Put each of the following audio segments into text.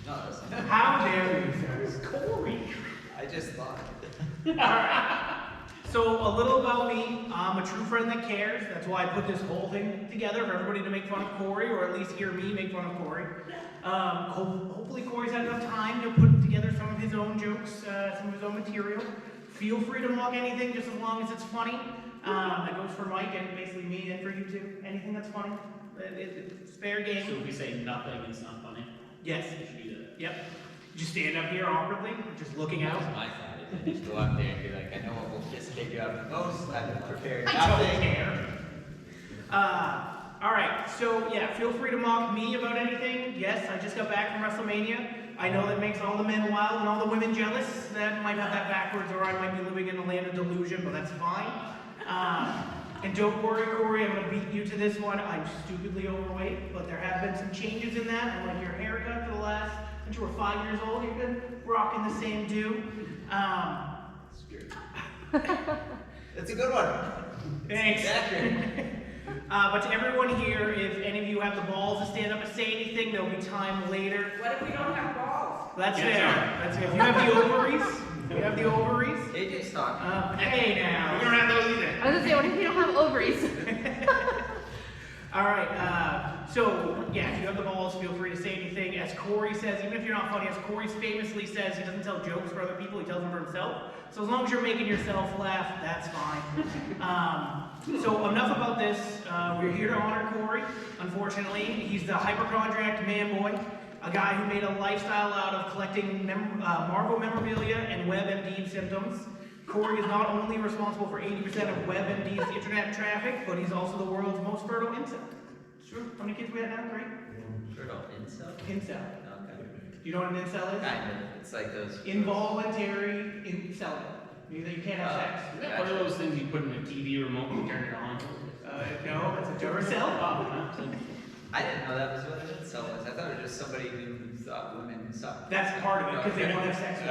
No, that's not. How dare you, sir? It's Corey. I just thought. Alright. So, a little about me. I'm a true friend that cares. That's why I put this whole thing together for everybody to make fun of Corey, or at least hear me make fun of Corey. Hopefully Corey's had enough time to put together some of his own jokes, some of his own material. Feel free to mock anything just as long as it's funny. That goes for Mike and basically me and for you too. Anything that's funny. It's fair game. So if we say nothing, it's not funny? Yes. You should do that. Yep. Just stand up here awkwardly, just looking out. My thought is just go out there and be like, I know what will just take you out the most. I've prepared I don't nothing. care. Alright, so yeah, feel free to mock me about anything. Yes, I just got back from WrestleMania. I know that makes all the men wild and all the women jealous. That might have that backwards, or I might be living in a land of delusion, but that's fine. And don't worry, Corey, I'm gonna beat you to this one. I'm stupidly overweight, but there have been some changes in that. I like your haircut for the last, since you were 5 years old, you've been rocking the same do. That's a good one. Thanks. Exactly. But to everyone here, if any of you have the balls to stand up and say anything, there'll be time later. What if we don't have balls? That's fair. That's fair. If you have the ovaries, AJ's talking. Hey now. We don't have those either. I was gonna say, what if you don't have ovaries? All right. So yeah, if you have the balls, feel free to say anything. As Corey says, even if you're not funny, as Corey famously says, he doesn't tell jokes for other people; he tells them for himself. So as long as you're making yourself laugh, that's fine. So enough about this. We're here to honor Corey. Unfortunately, he's the hypochondriac man boy, a guy who made a lifestyle out of collecting Marvel memorabilia and WebMD symptoms. Corey is not only responsible for 80% of WebMD's internet traffic, but he's also the world's most fertile incel. It's true. How many kids we have now? 3? Sure don't incel? Incel. Okay. Do you know what an incel is? Kind of. It's like those. Involuntary incel. You can't have sex. Is that one of those things you put in a TV remote and turn it on? No, that's a Duracell. I didn't know that was what an incel was. I thought it was just somebody who thought women sucked. That's part of it, because they won't have sex with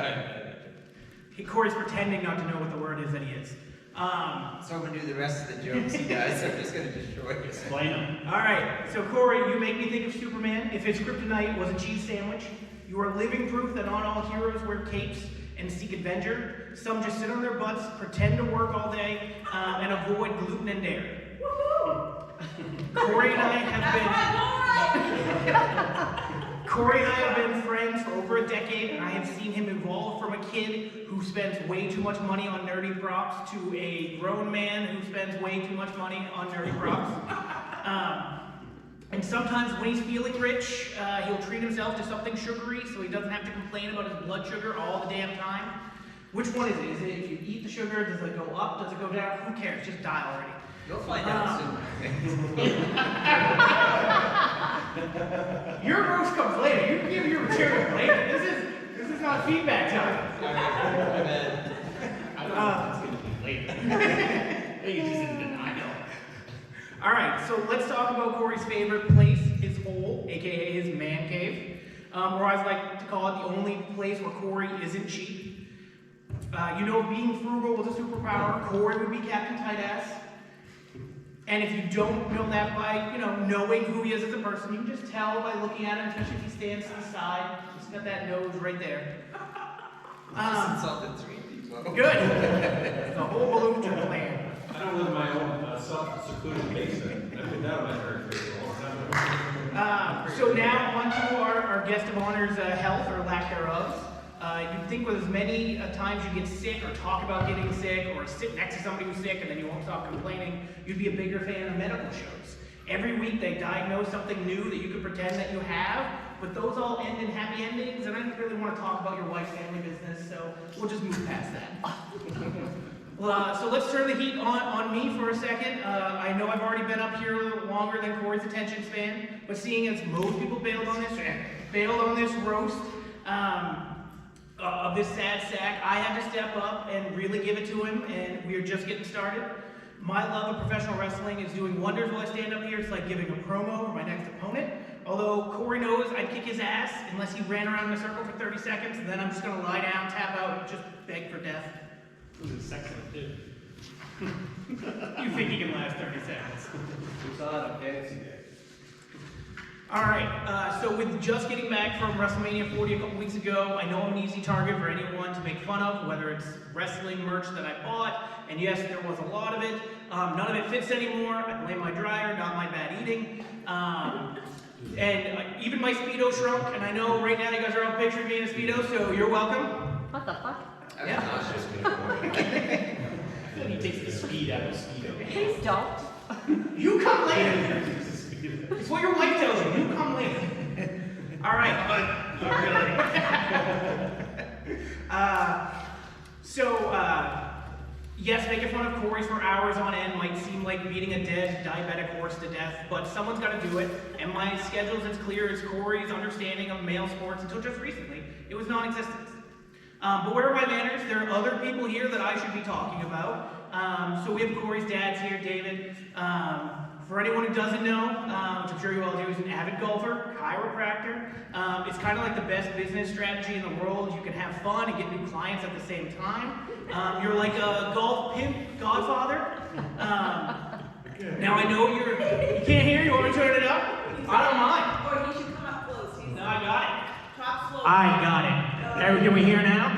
you. Corey's pretending not to know what the word is that he is. So I'm gonna do the rest of the jokes, you guys. I'm just gonna destroy you. Explain them. Alright, so Corey, you make me think of Superman. If his kryptonite was a cheese sandwich, you are living proof that not all heroes wear capes and seek adventure. Some just sit on their butts, pretend to work all day, and avoid gluten and dairy. Corey and I have been friends for over a decade, and I have seen him evolve from a kid who spends way too much money on nerdy props to a grown man who spends way too much money on nerdy props. And sometimes when he's feeling rich, he'll treat himself to something sugary so he doesn't have to complain about his blood sugar all the damn time. Which one is it? Is it if you eat the sugar, does it go up, does it go down? Who cares? Just die already. You'll find out soon. Your roast comes later. You can give your material later. This is not feedback time. I don't know if it's going to be later. I think it's just in denial. Alright, so let's talk about Corey's favorite place, his hole, aka his man cave. Or I like to call it the only place where Corey isn't cheap. You know, being frugal was a superpower. Corey would be Captain Tight-Ass. And if you don't know that by, knowing who he is as a person, you can just tell by looking at him, especially if he stands to the side. He's got that nose right there. Just insulted 3 people. Good. The whole balloon plan. I don't live in my own self-secluded basement. I've been down my hurt for a long time. So now on to our guest of honor's health or lack thereof. You'd think with as many times you get sick or talk about getting sick or sit next to somebody who's sick and then you won't stop complaining, you'd be a bigger fan of medical shows. Every week they diagnose something new that you could pretend that you have, but those all end in happy endings, and I don't really want to talk about your wife's family business, so we'll just move past that. So let's turn the heat on me for a second. I know I've already been up here a little longer than Corey's attention span, but seeing as most people bailed on this roast, of this sad sack, I had to step up and really give it to him, and we are just getting started. My love of professional wrestling is doing wonders while I stand up here. It's like giving a promo for my next opponent. Although Corey knows I'd kick his ass unless he ran around in a circle for 30 seconds, and then I'm just gonna lie down, tap out, and just beg for death. This is sexy, too. You think he can last 30 seconds? We saw that on Fantasy Day. All right, so with just getting back from WrestleMania 40 a couple weeks ago, I know I'm an easy target for anyone to make fun of, whether it's wrestling merch that I bought, and yes, there was a lot of it. None of it fits anymore. I blame my dryer, not my bad eating. And even my Speedo shrunk, and I know right now you guys are all picturing me in a Speedo, so you're welcome. What the fuck? I was Yeah. nauseous. He takes the speed out of Speedo. Please don't. You come later. It's what your wife tells you. You come later. All right. Yes, making fun of Corey's for hours on end might seem like beating a dead diabetic horse to death, but someone's got to do it. And my schedule's as clear as Corey's understanding of male sports until just recently. It was non-existent. But where are my manners? There are other people here that I should be talking about. So we have Corey's dad's here, David. For anyone who doesn't know, which I'm sure you all do, he's an avid golfer, chiropractor. It's kind of like the best business strategy in the world. You can have fun and get new clients at the same time. You're like a golf pimp godfather. Now I know you can't hear. You want me to turn it up? I don't mind. Or he should come up close. He's No, I got it. top slope. I got it. Can we hear now?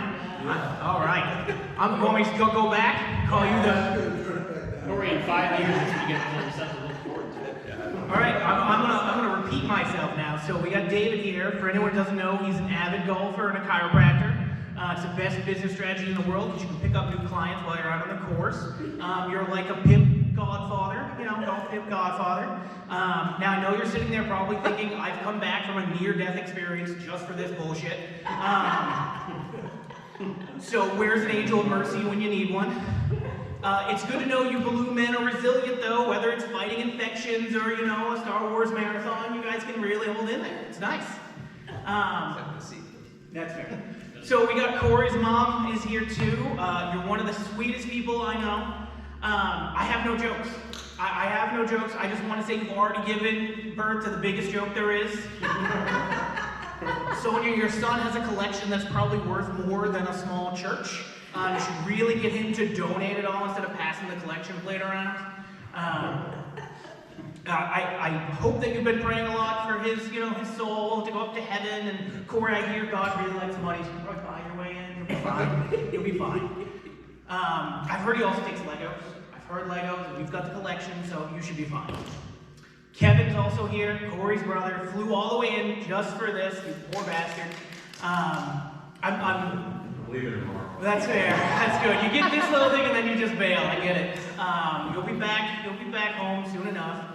All right. I'm going to go back. Call you the. Corey, in 5 years, it's gonna get something to look forward to. All right. I'm gonna repeat myself now. So we got David here. For anyone who doesn't know, he's an avid golfer and a chiropractor. It's the best business strategy in the world because you can pick up new clients while you're out on the course. You're like a pimp godfather, golf pimp godfather. Now I know you're sitting there probably thinking, I've come back from a near-death experience just for this bullshit. So where's an angel of mercy when you need one? It's good to know you blue men are resilient though, whether it's fighting infections or, a Star Wars marathon, you guys can really hold in there. It's nice. That's fair. So we got Corey's mom is here too. You're one of the sweetest people I know. I have no jokes. I have no jokes. I just want to say you've already given birth to the biggest joke there is. Sonia, your son has a collection that's probably worth more than a small church. You should really get him to donate it all instead of passing the collection plate around. I hope that you've been praying a lot for his soul to go up to heaven. And Corey, I hear God really likes money, so you can probably buy your way in. You'll be fine. You'll be fine. I've heard he also takes Legos. I've heard Legos, and we've got the collection, so you should be fine. Kevin's also here. Corey's brother flew all the way in just for this. You poor bastard. Leave it tomorrow. That's fair. That's good. You get this little thing and then you just bail. I get it. You'll be back home soon enough.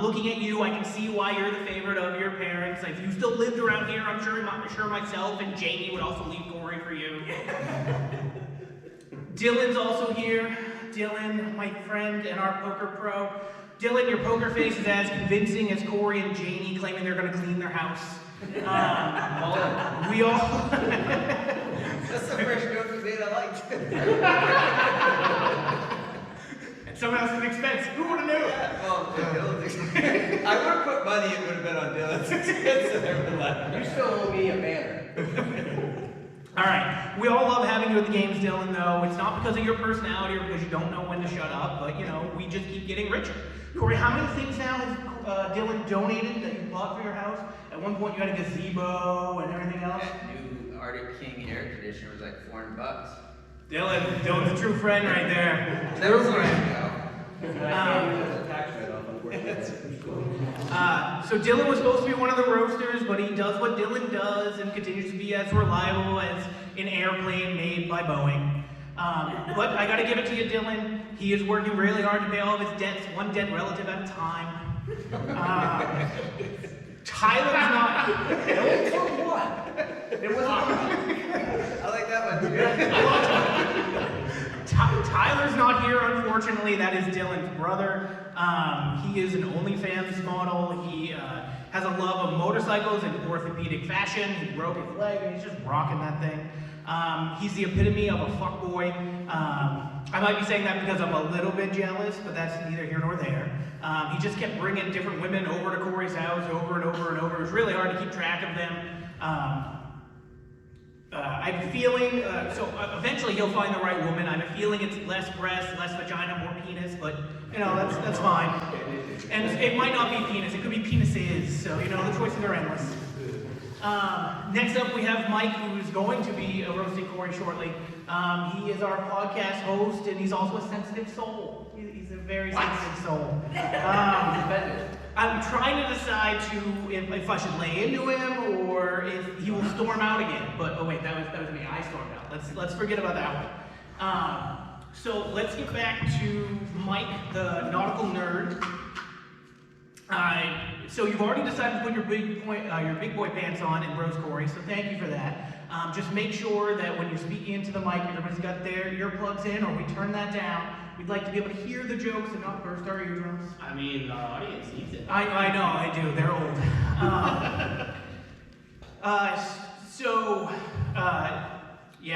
Looking at you, I can see why you're the favorite of your parents. If you still lived around here, I'm sure myself and Jamie would also leave Corey for you. Dylan's also here. Dylan, my friend and our poker pro. Dylan, your poker face is as convincing as Corey and Janie claiming they're going to clean their house. We all. That's the first joke you made I liked. At someone else's expense. Who would have knew? Yeah, well, Dylan's expense. I would have put money, it would have been on Dylan's expense and everyone laughed. You still owe me a banner. All right. We all love having you at the games, Dylan, though. It's not because of your personality or because you don't know when to shut up, but, we just keep getting richer. Corey, how many things now has Dylan donated that you bought for your house? At one point, you had a gazebo and everything else. That new Arctic King air conditioner was like $400. Dylan's a true friend right there. That was long ago. So Dylan was supposed to be one of the roasters, but he does what Dylan does and continues to be as reliable as an airplane made by Boeing. But I gotta give it to you, Dylan. He is working really hard to pay all of his debts, one debt relative at a time. Tyler's not. It took what? It was I like that one too. Tyler's not here, unfortunately. That is Dylan's brother. He is an OnlyFans model. He has a love of motorcycles and orthopedic fashion. He broke his leg and he's just rocking that thing. He's the epitome of a fuckboy. I might be saying that because I'm a little bit jealous, but that's neither here nor there. He just kept bringing different women over to Corey's house over and over and over. It was really hard to keep track of them. I have a feeling, eventually he'll find the right woman. I have a feeling it's less breast, less vagina, more penis, but, that's fine. And it might not be penis, it could be penises, so, the choices are endless. Next up, we have Mike, who's going to be roasting Corey shortly. He is our podcast host, and he's also a sensitive soul. He's a very sensitive soul. I'm trying to decide if I should lay into him or if he will storm out again. But oh wait, that was me. I stormed out. Let's forget about that one. So let's get back to Mike, the nautical nerd. So you've already decided to put your big boy pants on and roast Corey. So thank you for that. Just make sure that when you're speaking into the mic, everybody's got their earplugs in, or we turn that down. We'd like to be able to hear the jokes and not burst our eardrums. I mean, the audience needs it. I know, I do. They're old.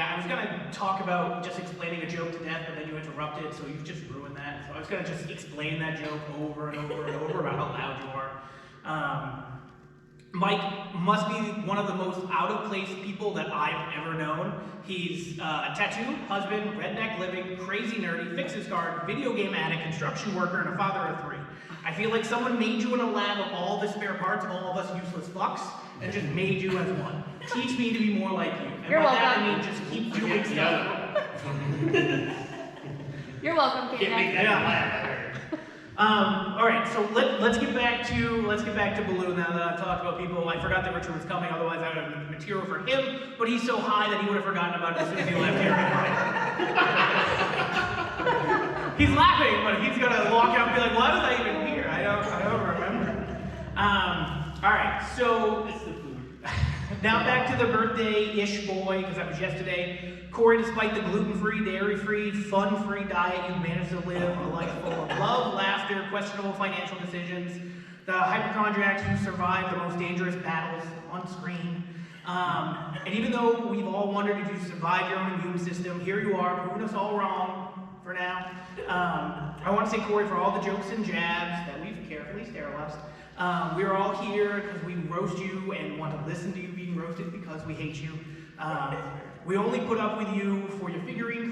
I was gonna talk about just explaining a joke to death, but then you interrupted, so you've just ruined that. So I was gonna just explain that joke over and over and over about how loud you are. Mike must be one of the most out-of-place people that I've ever known. He's a tattooed husband, redneck living, crazy nerdy, fixes card, video game addict, construction worker, and a father of 3. I feel like someone made you in a lab of all the spare parts of all of us useless fucks and just made you as one. Teach me to be more like you. And You're by that I welcome. mean just keep doing stuff. You're welcome, Can't make Kate. that laugh. All right, so let's get back to Baloo now that I've talked about people. I forgot that Richard was coming, otherwise I would have material for him. But he's so high that he would have forgotten about it as soon as he left here. He's laughing, but he's gonna walk out and be like, "Why was I even here? I don't remember." All right, so now back to the birthday-ish boy, because that was yesterday. Corey, despite the gluten-free, dairy-free, fun-free diet, you've managed to live a life full of love, laughter, questionable financial decisions, the hypochondriacs who survived the most dangerous battles on screen. And even though we've all wondered if you survived your own immune system, here you are, proving us all wrong for now. I want to say, Corey, for all the jokes and jabs that we've carefully sterilized, we're all here because we roast you and want to listen to you being roasted because we hate you. We only put up with you for your figurine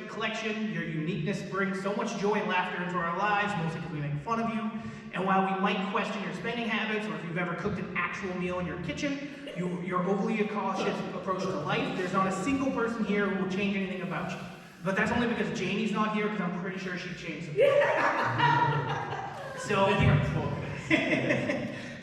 collection. Your uniqueness brings so much joy and laughter into our lives, mostly because we make fun of you. And while we might question your spending habits, or if you've ever cooked an actual meal in your kitchen, your overly cautious approach to life, there's not a single person here who will change anything about you. But that's only because Janie's not here, because I'm pretty sure she'd change something.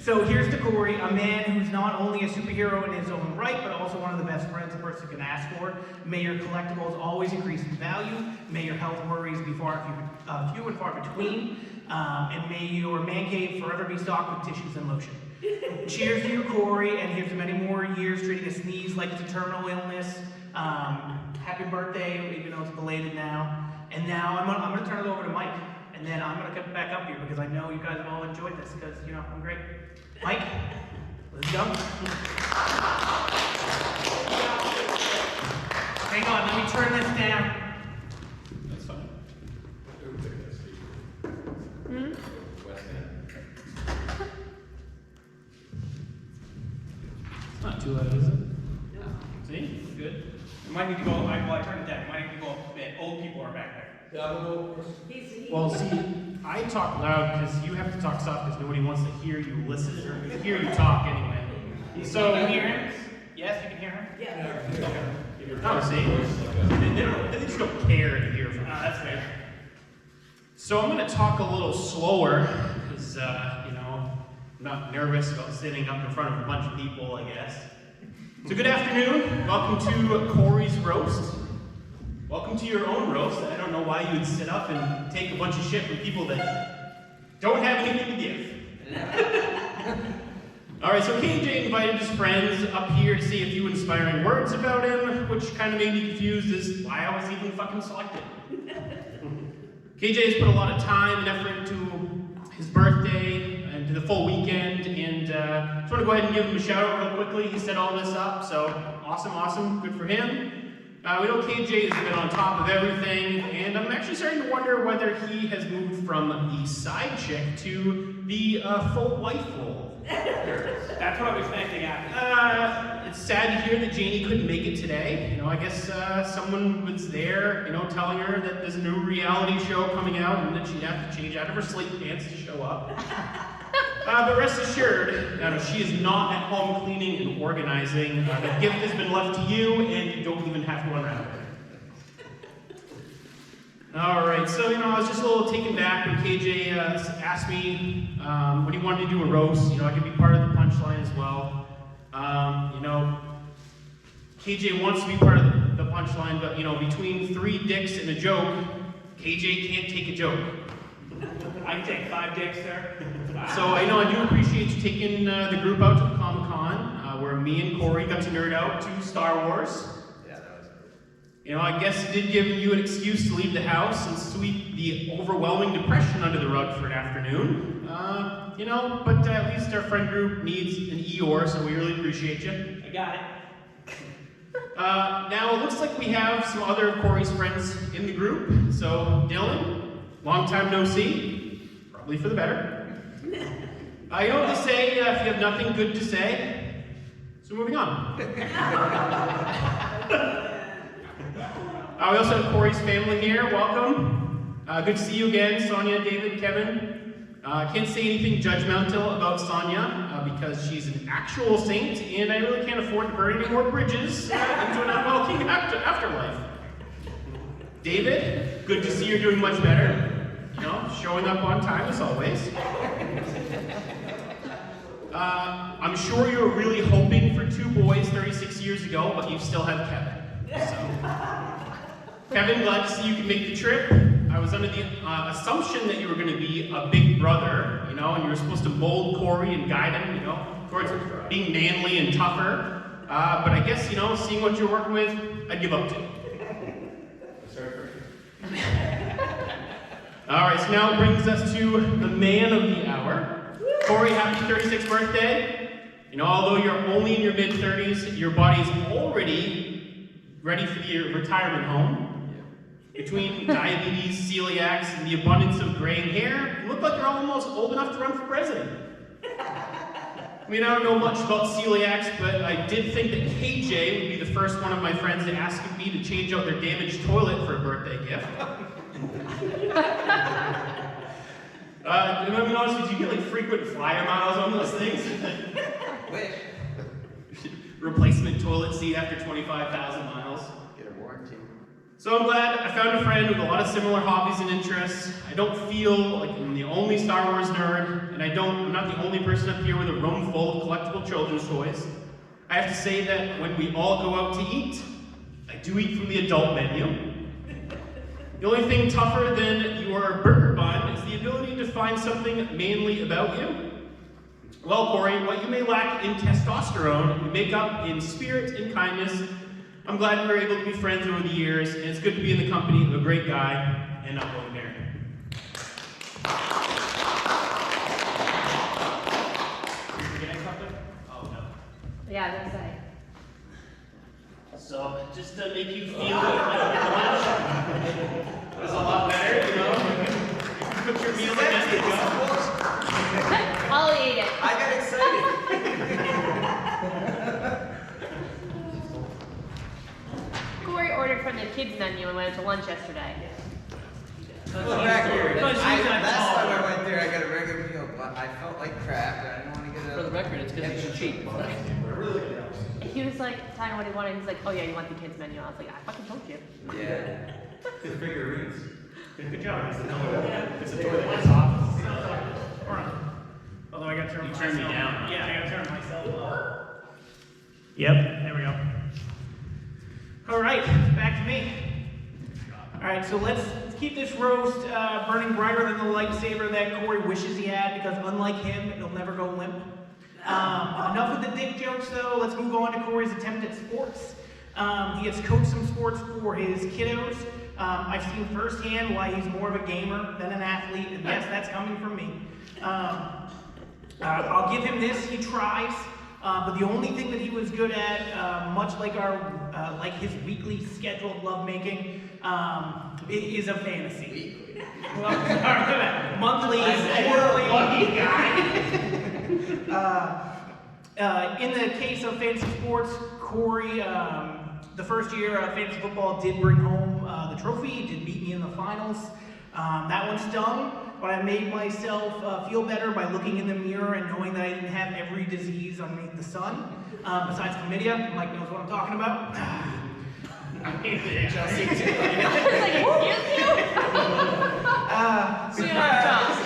So here's to Corey, a man who's not only a superhero in his own right, but also one of the best friends a person can ask for. May your collectibles always increase in value. May your health worries be few and far between. And may your man cave forever be stocked with tissues and lotion. Cheers to you, Corey, and here's to many more years treating a sneeze like it's a terminal illness. Happy birthday, even though it's belated now. And now I'm gonna turn it over to Mike. And then I'm gonna come back up here because I know you guys have all enjoyed this because, I'm great. Mike, let's go. Hang on, let me turn this down. That's fine. West End. It's not too loud, is it? No. See? Good. You might need to go, while I turn it down, you might need to go up a bit. Old people are back there. Well, see, I talk loud because you have to talk soft because nobody wants to hear you listen or hear you talk anyway. So, Can you hear him? Yes, you can hear him? Yeah. oh, see, they just don't care to hear from you. That's fair. So I'm going to talk a little slower because, I'm not nervous about sitting up in front of a bunch of people, I guess. So good afternoon. Welcome to Corey's Roast. Welcome to your own roast. I don't know why you would sit up and take a bunch of shit from people that don't have anything to give. Alright, so KJ invited his friends up here to say a few inspiring words about him, which kind of made me confused as why I was even fucking selected. KJ has put a lot of time and effort into his birthday and to the full weekend, and just want to go ahead and give him a shout out real quickly. He set all this up, so awesome, good for him. We know KJ has been on top of everything, and I'm actually starting to wonder whether he has moved from the side chick to the full wife role. That's what I'm expecting after. It's sad to hear that Janie couldn't make it today. You know, I guess someone was there, you know, telling her that there's a new reality show coming out and that she'd have to change out of her sleep pants to show up. But rest assured, she is not at home cleaning and organizing. The gift has been left to you, and you don't even have to unwrap it. All right, so I was just a little taken back when KJ asked me when he wanted to do a roast. I could be part of the punchline as well. KJ wants to be part of the punchline, but between 3 dicks and a joke, KJ can't take a joke. I can take 5 dicks there. So I do appreciate you taking the group out to the Comic-Con, where me and Corey got to nerd out to Star Wars. Yeah, that was good. I guess it did give you an excuse to leave the house and sweep the overwhelming depression under the rug for an afternoon. But at least our friend group needs an Eeyore, so we really appreciate you. I got it. Now, it looks like we have some other of Corey's friends in the group. So, Dylan, long time no see, probably for the better. You know what they say, if you have nothing good to say, so moving on. We also have Corey's family here, welcome. Good to see you again, Sonia, David, Kevin. Can't say anything judgmental about Sonia because she's an actual saint, and I really can't afford to burn any more bridges into an unwelcome afterlife. David, good to see you're doing much better. Showing up on time as always. I'm sure you were really hoping for 2 boys 36 years ago, but you still have Kevin. So. Kevin, glad to see you can make the trip. I was under the assumption that you were going to be a big brother, and you were supposed to mold Corey and guide him, towards being manly and tougher. But I guess, seeing what you're working with, I'd give up to. All right, so now it brings us to the man of the hour. Corey, happy 36th birthday. Although you're only in your mid-30s, your body's already ready for the retirement home. Between diabetes, celiacs, and the abundance of graying hair, you look like you're almost old enough to run for president. I don't know much about celiacs, but I did think that KJ would be the first one of my friends to ask me to change out their damaged toilet for a birthday gift. I'm being honest, did you get frequent flyer miles on those things? Wait, Replacement toilet seat after 25,000 miles. get a warranty. So I'm glad I found a friend with a lot of similar hobbies and interests. I don't feel like I'm the only Star Wars nerd, and I'm not the only person up here with a room full of collectible children's toys. I have to say that when we all go out to eat, I do eat from the adult menu. The only thing tougher than your burger bun is the ability to find something manly about you. Well, Corey, what you may lack in testosterone, you make up in spirit and kindness. I'm glad we were able to be friends over the years, and it's good to be in the company of a great guy and not going there. You forgetting something? Oh, no. Yeah, I was gonna say. So, just to make you feel like lunch was a lot better, Put your meal in as you go. I'll eat it. I got excited. Corey ordered from the kids menu and went to lunch yesterday. Look back here. Because she's not Last tall. time I went there, I got a regular meal, but I felt like crap, and I didn't want to get a... For the record, it's because it's cheap. He was like telling what he wanted. He's like, "Oh yeah, you want the kids menu?" I was like, "I fucking told you." Yeah. His figurines. Good job. It's a toilet. It's off. Although I got to turn You myself. turned me down. Yeah, I got to turn myself up. Yep, there we go. All right, back to me. All right, so let's keep this roast burning brighter than the lightsaber that Corey wishes he had, because unlike him, it'll never go limp. Enough with the dick jokes, though. Let's move on to Corey's attempt at sports. He has coached some sports for his kiddos. I've seen firsthand why he's more of a gamer than an athlete, and yes, that's coming from me. I'll give him this, he tries, but the only thing that he was good at, much like like his weekly scheduled lovemaking, is a fantasy. Weekly. Well, sorry, monthly, quarterly. Lucky guy. In the case of fantasy sports, Corey, the first year fantasy football did bring home the trophy. He did beat me in the finals. That one stung, but I made myself feel better by looking in the mirror and knowing that I didn't have every disease underneath the sun. Besides chlamydia, Mike knows what I'm talking about. It's like, excuse you? So you're not tough.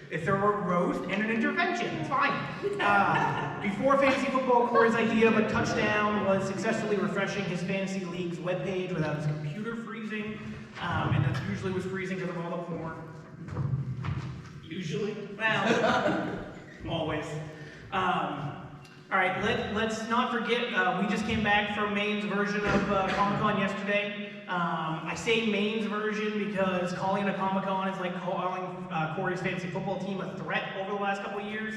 It's a roast and an intervention. It's fine. Before fantasy football, Corey's idea of a touchdown was successfully refreshing his fantasy league's webpage without his computer freezing, and that usually was freezing because of all the porn. Usually. Well, always. All right, let's not forget, we just came back from Maine's version of Comic-Con yesterday. I say Maine's version because calling it a Comic-Con is like calling Corey's fantasy football team a threat over the last couple of years.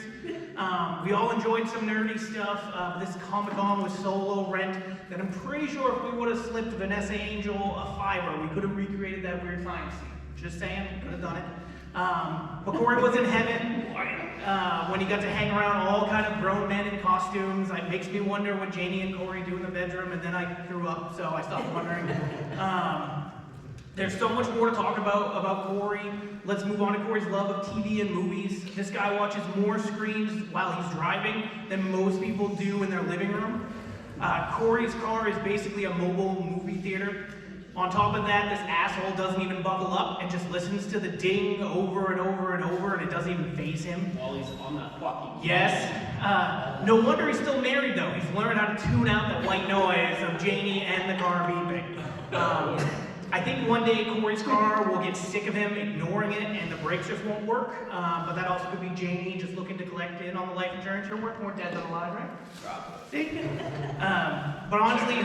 We all enjoyed some nerdy stuff. This Comic-Con was so low rent that I'm pretty sure if we would have slipped Vanessa Angel a $5, we could have recreated that weird science scene. Just saying, could have done it. But Corey was in heaven when he got to hang around all kind of grown men in costumes. It makes me wonder what Janie and Corey do in the bedroom, and then I threw up, so I stopped wondering. There's so much more to talk about Corey. Let's move on to Corey's love of TV and movies. This guy watches more screens while he's driving than most people do in their living room. Corey's car is basically a mobile movie theater. On top of that, this asshole doesn't even buckle up and just listens to the ding over and over and over, and it doesn't even faze him. While he's on that fucking. Yes. No wonder he's still married, though. He's learned how to tune out that white noise of Janie and the car beeping. I think one day Corey's car will get sick of him ignoring it, and the brakes just won't work. But that also could be Janie just looking to collect in on the life insurance. You're worth more dead than alive, right? Probably. But honestly,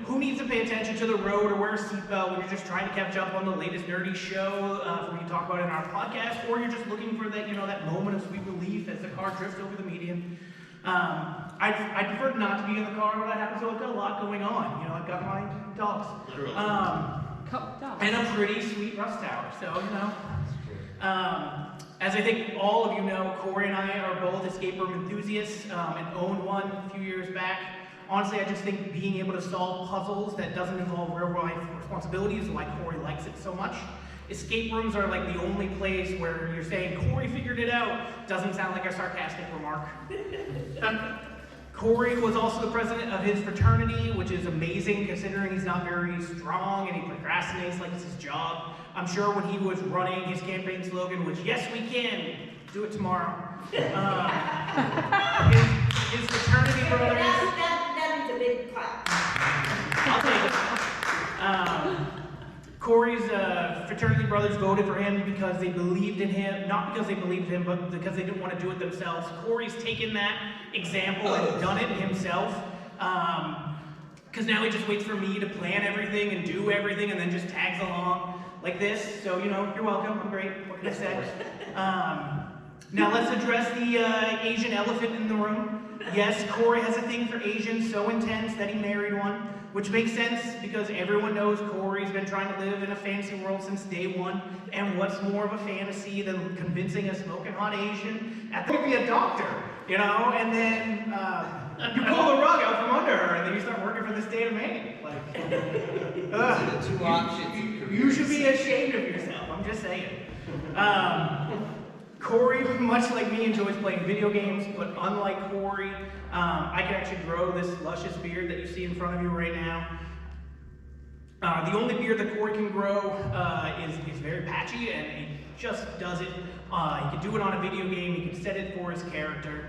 who needs to pay attention to the road or wear a seatbelt when you're just trying to catch up on the latest nerdy show we talk about in our podcast, or you're just looking for that, that moment of sweet relief as the car drifts over the median? I prefer not to be in the car when that happens, so I've got a lot going on. I've got my dogs. Literally. And a pretty sweet rust tower, so as I think all of you know, Corey and I are both escape room enthusiasts and owned one a few years back. Honestly, I just think being able to solve puzzles that doesn't involve real life responsibilities is why Corey likes it so much. Escape rooms are like the only place where you're saying, Corey figured it out, doesn't sound like a sarcastic remark. Corey was also the president of his fraternity, which is amazing considering he's not very strong and he procrastinates like it's his job. I'm sure when he was running, his campaign slogan was, "Yes, we can, do it tomorrow." His fraternity brothers... That is a big clap. I'll take it. Corey's fraternity brothers voted for him because they believed in him, not because they believed in him, but because they didn't want to do it themselves. Corey's taken that example and done it himself. Because now he just waits for me to plan everything and do everything and then just tags along like this. So, you're welcome. I'm great. What can I say? Now let's address the Asian elephant in the room. Yes, Corey has a thing for Asians so intense that he married one, which makes sense because everyone knows Corey's been trying to live in a fantasy world since day one. And what's more of a fantasy than convincing a smoking hot Asian to be a doctor, and then you pull the rug out from under her and then you start working for the state of Maine. Those are the two options. You should be ashamed of yourself, I'm just saying. Corey, much like me, enjoys playing video games, but unlike Corey, I can actually grow this luscious beard that you see in front of you right now. The only beard that Corey can grow is very patchy, and he just does it. He can do it on a video game, he can set it for his character.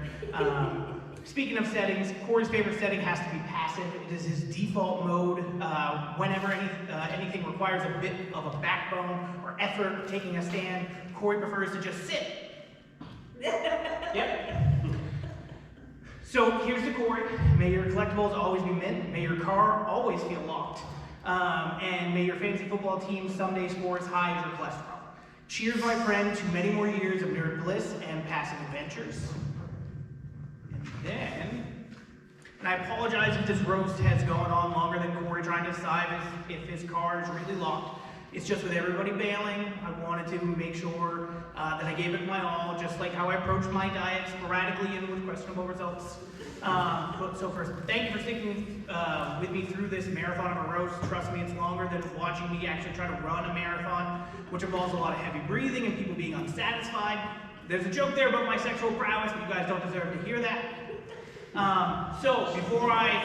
Speaking of settings, Corey's favorite setting has to be passive. It is his default mode. Whenever anything requires a bit of a backbone or effort taking a stand, Corey prefers to just sit. Yep. So here's to Corey. May your collectibles always be mint. May your car always feel locked. And may your fantasy football team someday score as high as your cholesterol. Cheers, my friend, to many more years of nerd bliss and passive adventures. And I apologize if this roast has gone on longer than Corey trying to decide if his car is really locked. It's just with everybody bailing, I wanted to make sure that I gave it my all, just like how I approached my diet sporadically and with questionable results. So first, thank you for sticking with me through this marathon of a roast. Trust me, it's longer than watching me actually try to run a marathon, which involves a lot of heavy breathing and people being unsatisfied. There's a joke there about my sexual prowess, but you guys don't deserve to hear that. So before I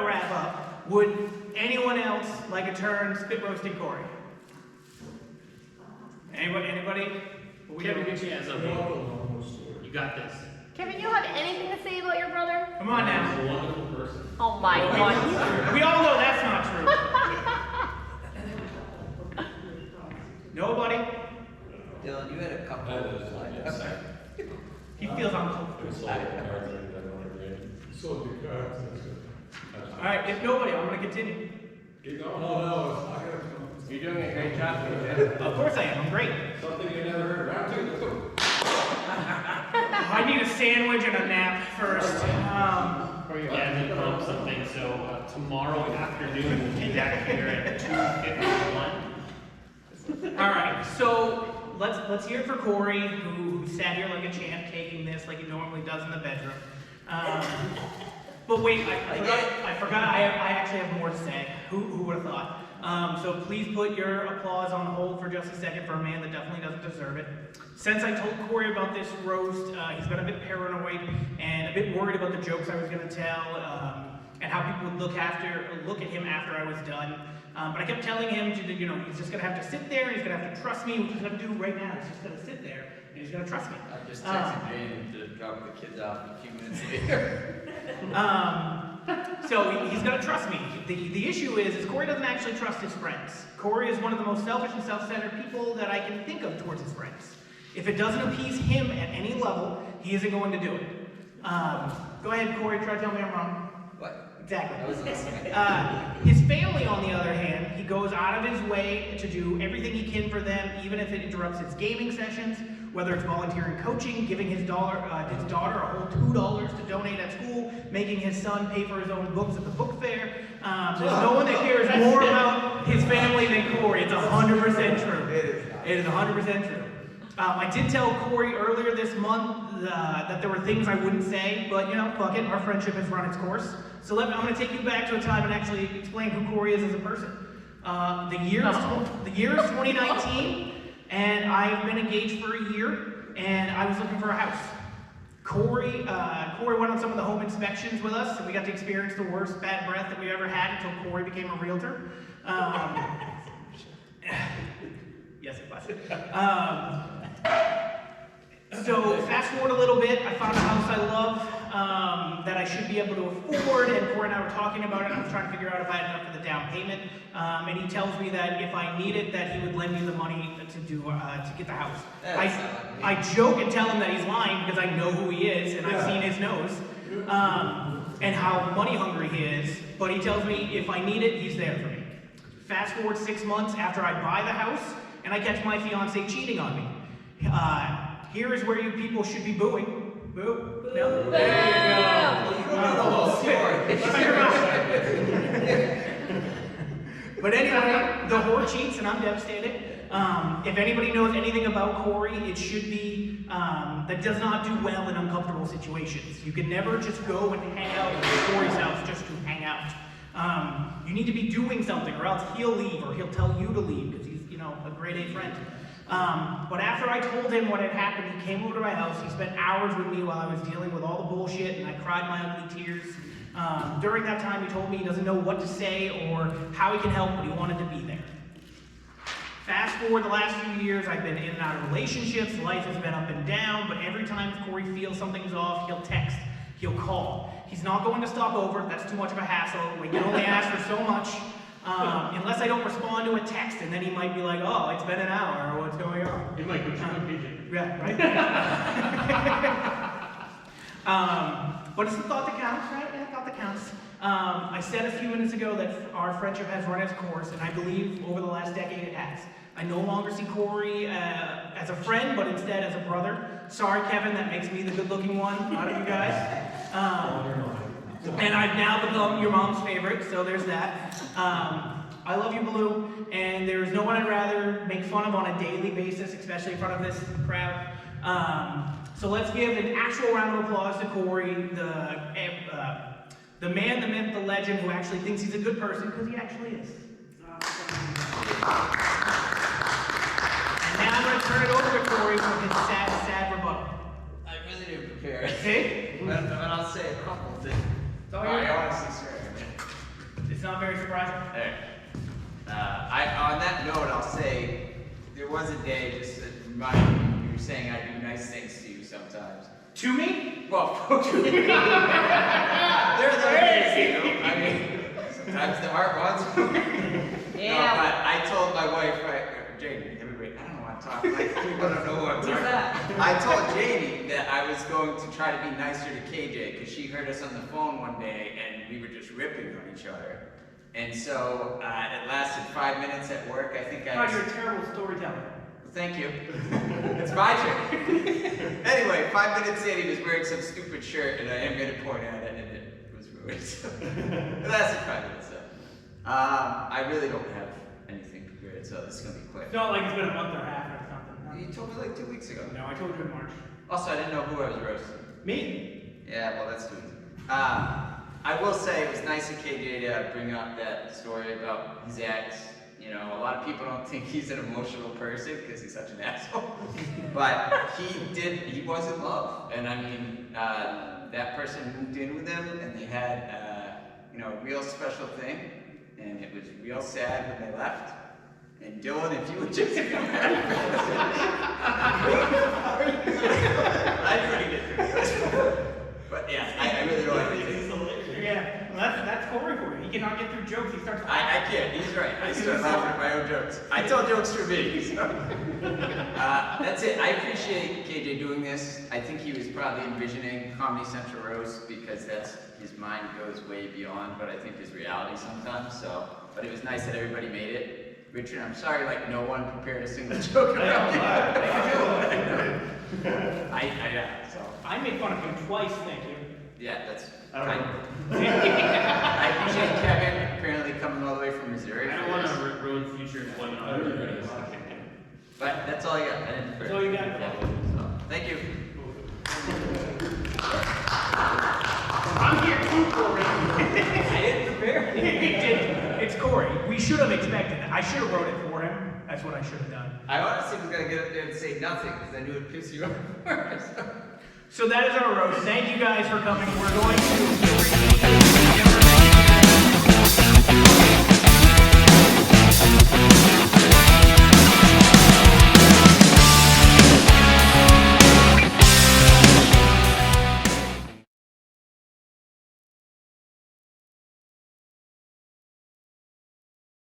wrap up, would anyone else like a turn spit roasting Corey? Anybody? We have a good chance of you got this. Kevin, you have anything to say about your brother? Come on now. He's a wonderful person. Oh my god. We all know that's not true. Nobody? Dylan, you had a couple That of is, like, yes. He feels uncomfortable. We sold the cards that I don't agree. Sold the cards, that's good. All right, if nobody, I'm going to continue. Keep going. No, I gotta come. You're doing a great job, AJ. Of course I am. I'm great. Something you never heard. Round two. I need a sandwich and a nap first. Yeah, and then something. So tomorrow afternoon we'll be back here at 2:51. All right, so let's hear it for Corey, who sat here like a champ, taking this like he normally does in the bedroom. But wait, I forgot. I actually have more to say. Who would have thought? So please put your applause on hold for just a second for a man that definitely doesn't deserve it. Since I told Corey about this roast, he's been a bit paranoid and a bit worried about the jokes I was going to tell and how people would look at him after I was done. But I kept telling him to, he's just going to have to sit there and he's going to have to trust me, which he's going to do right now. He's just going to sit there and he's going to trust me. I just texted Jane to drop the kids off a few minutes later. So he's going to trust me. The issue is Corey doesn't actually trust his friends. Corey is one of the most selfish and self-centered people that I can think of towards his friends. If it doesn't appease him at any level, he isn't going to do it. Go ahead, Corey, try to tell me I'm wrong. What? Exactly. I was listening. His family, on the other hand, he goes out of his way to do everything he can for them, even if it interrupts his gaming sessions, whether it's volunteering coaching, giving his daughter a whole $2 to donate at school, making his son pay for his own books at the book fair. There's no one that cares more about his family than Corey. It's 100% true. It is 100% true. I did tell Corey earlier this month that there were things I wouldn't say, but fuck it, our friendship has run its course. So I'm going to take you back to a time and actually explain who Corey is as a person. The year is 2019, and I've been engaged for a year, and I was looking for a house. Corey went on some of the home inspections with us, and we got to experience the worst bad breath that we ever had until Corey became a realtor. Yes, it was. So fast forward a little bit, I found a house I love that I should be able to afford, and Corey and I were talking about it. I was trying to figure out if I had enough for the down payment, and he tells me that if I need it, that he would lend me the money to get the house. I joke and tell him that he's lying because I know who he is and I've seen his nose, and how money hungry he is. But he tells me if I need it, he's there for me. Fast forward 6 months after I buy the house, and I catch my fiance cheating on me. Here is where you people should be booing. Boo. No. There you go. But anyway, the whore cheats, and I'm devastated. If anybody knows anything about Corey, it should be that does not do well in uncomfortable situations. You can never just go and hang out at Corey's house just to hang out. You need to be doing something, or else he'll leave, or he'll tell you to leave because he's, a grade A friend. But after I told him what had happened, he came over to my house. He spent hours with me while I was dealing with all the bullshit, and I cried my ugly tears. During that time, he told me he doesn't know what to say or how he can help, but he wanted to be there. Fast forward the last few years, I've been in and out of relationships. Life has been up and down, but every time Corey feels something's off, he'll text, he'll call. He's not going to stop over. That's too much of a hassle. We can only ask for so much. Unless I don't respond to a text, and then he might be like, oh, it's been an hour, or what's going on? It might put you in pigeon. Yeah, right? But it's the thought that counts, right? Yeah, the thought that counts. I said a few minutes ago that our friendship has run its course, and I believe over the last decade it has. I no longer see Corey as a friend, but instead as a brother. Sorry, Kevin, that makes me the good-looking one out of you guys. And I've now become your mom's favorite, so there's that. I love you, Blue, and there's no one I'd rather make fun of on a daily basis, especially in front of this crowd. So let's give an actual round of applause to Corey, the man, the myth, the legend, who actually thinks he's a good person, because he actually is. And now I'm going to turn it over to Corey for his sad rebuttal. I really didn't prepare. Okay? But I'll say a couple things. all I yours. honestly swear. It's not very surprising. Alright. On that note, I'll say there was a day, just to remind you, you were saying I do nice things to you sometimes. To me? Well, to you. There are days, you know. I mean, sometimes the heart wants more. Yeah. No, but I told my wife, Janie, everybody, I don't want to talk like people don't know who I'm talking about. I told Janie that I was going to try to be nicer to KJ because she heard us on the phone one day and we were just ripping on each other. And so it lasted 5 minutes at work. I think God, you're a terrible storyteller. Thank you. It's my turn. Anyway, 5 minutes in, he was wearing some stupid shirt, and I am going to point at it, and it was ruined. So it lasted 5 minutes. So. I really don't have anything prepared, so this is going to be quick. It's not like it's been a month or a half or something. You told me like 2 weeks ago. No, I told you in March. Also, I didn't know who I was roasting. Me? Yeah, well, that's good. I will say it was nice of KJ to bring up that story about his ex. You know, a lot of people don't think he's an emotional person because he's such an asshole. But he was in love. And I mean, that person moved in with him and they had, you know, a real special thing. And it was real sad when they left. And Dylan, if you would just come I couldn't get through this. But yeah, I really don't have anything. Yeah, well, that's Corey for you. He cannot get through jokes. He starts I can't. He's right. I start laughing at my own jokes. I tell jokes for me. So. That's it. I appreciate KJ doing this. I think he was probably envisioning Comedy Central roast because his mind goes way beyond what I think is reality sometimes. So, but it was nice that everybody made it. Richard, I'm sorry, like no one prepared a single joke about you. So. I made fun of him twice, thank you. Yeah, that's. I don't know. I appreciate Kevin apparently coming all the way from Missouri. I don't want to ruin future employment opportunities. But that's all I got. I didn't That's all you got? Yeah. So, thank you. I'm here too, Corey. I didn't prepare. It's Corey. We should have expected that. I should have wrote it for him. That's what I should have done. I honestly was gonna get up there and say nothing because I knew it'd piss you off. So that is our roast. Thank you guys for coming. We're going to